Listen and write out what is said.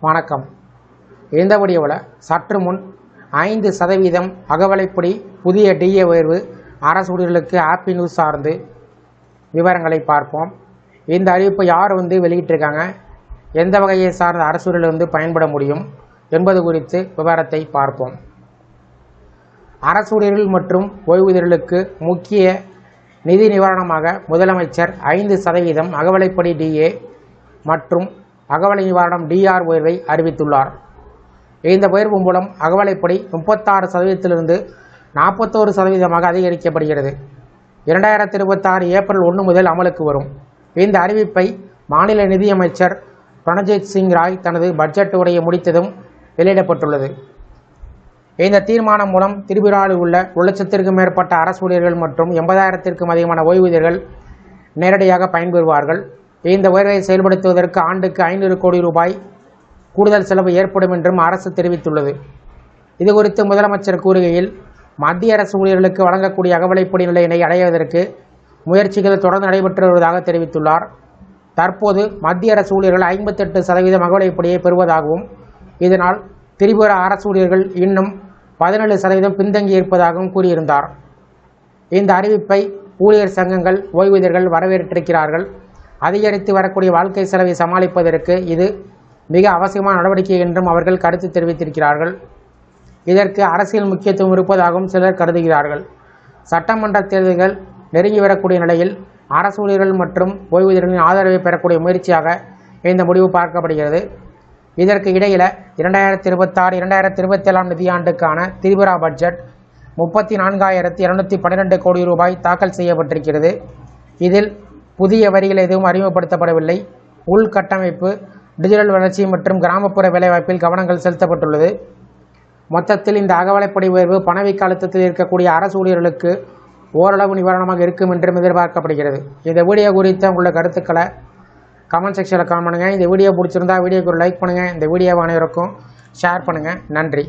வணக்கம். இந்த வீடியோவில் சற்று முன் 5% அகவிலைப்படி புதிய டிஏ உயர்வு அரசு ஊழியர்களுக்கு ஹாப்பி நியூஸ் சார்ந்து விவரங்களை பார்ப்போம். இந்த அறிவிப்பை யார் வெளியிட்டிருக்காங்க, எந்த வகையை சார்ந்த அரசு ஊழியர்கள் பயன்பட முடியும் என்பது குறித்து விவரத்தை பார்ப்போம். அரசு ஊழியர்கள் மற்றும் ஓய்வூதியர்களுக்கு முக்கிய நிதி நிவாரணமாக முதலமைச்சர் 5% அகவிலைப்படி டிஏ மற்றும் அகவிலை நிவாரணம் டிஆர் உயர்வை அறிவித்துள்ளார். இந்த உயர்வு மூலம் அகவிலைப்படி 36%லிருந்து 41% அதிகரிக்கப்படுகிறது. 2026 ஏப்ரல் 1 முதல் அமலுக்கு வரும். இந்த அறிவிப்பை மாநில நிதியமைச்சர் பிரணஜித் சிங் ராய் தனது பட்ஜெட் உரையை முடித்ததும் வெளியிடப்பட்டுள்ளது. இந்த தீர்மானம் மூலம் திரிபுராவில் உள்ள 1,00,000க்கும் மேற்பட்ட அரசு ஊழியர்கள் மற்றும் 80,000க்கும் அதிகமான ஓய்வூதியர்கள் நேரடியாக பயன்பெறுவார்கள். இந்த உயர்வை செயல்படுத்துவதற்கு ஆண்டுக்கு 500 கோடி ரூபாய் கூடுதல் செலவு ஏற்படும் என்றும் அரசு தெரிவித்துள்ளது. இதுகுறித்து முதலமைச்சர் கூறுகையில், மத்திய அரசு ஊழியர்களுக்கு வழங்கக்கூடிய அகவிலைப்படி நிலையினை அடைவதற்கு முயற்சிகள் தொடர்ந்து நடைபெற்று வருவதாக தெரிவித்துள்ளார். தற்போது மத்திய அரசு ஊழியர்கள் 58% அகவிலைப்படியை பெறுவதாகவும், இதனால் திரிபுரா அரசு ஊழியர்கள் இன்னும் 17% பின்தங்கி இருப்பதாகவும் கூறியிருந்தார். இந்த அறிவிப்பை ஊழியர் சங்கங்கள், ஓய்வூதியர்கள் வரவேற்றிருக்கிறார்கள். அதிகரித்து வரக்கூடிய வாழ்க்கை செலவை சமாளிப்பதற்கு இது மிக அவசியமான நடவடிக்கை என்றும் அவர்கள் கருத்து தெரிவித்திருக்கிறார்கள். இதற்கு அரசியல் முக்கியத்துவம் இருப்பதாகவும் சிலர் கருதுகிறார்கள். சட்டமன்ற தேர்தல்கள் நெருங்கி வரக்கூடிய நிலையில் அரசு ஊழியர்கள் மற்றும் ஓய்வூதியர்களின் ஆதரவை பெறக்கூடிய முயற்சியாக இந்த முடிவு பார்க்கப்படுகிறது. இதற்கு இடையில் 2026-2027 நிதியாண்டுக்கான திரிபுரா பட்ஜெட் 34,212 கோடி ரூபாய் தாக்கல் செய்யப்பட்டிருக்கிறது. இதில் புதிய வரிகள் எதுவும் அறிமுகப்படுத்தப்படவில்லை. உள்கட்டமைப்பு, டிஜிட்டல் வளர்ச்சி மற்றும் கிராமப்புற வேலைவாய்ப்பில் கவனங்கள் செலுத்தப்பட்டுள்ளது. மொத்தத்தில் இந்த அகவிலைப்படி உயர்வு பணவீக்க அழுத்தத்தில் இருக்கக்கூடிய அரசு ஊழியர்களுக்கு ஓரளவு நிவாரணமாக இருக்கும் என்றும் எதிர்பார்க்கப்படுகிறது. இந்த வீடியோ குறித்த உங்களோட கருத்துக்களை கமெண்ட் செக்ஷனில் கமெண்ட் பண்ணுங்கள். இந்த வீடியோ பிடிச்சிருந்தா வீடியோக்கு ஒரு லைக் பண்ணுங்கள். இந்த வீடியோவை அனைவருக்கும் ஷேர் பண்ணுங்கள். நன்றி.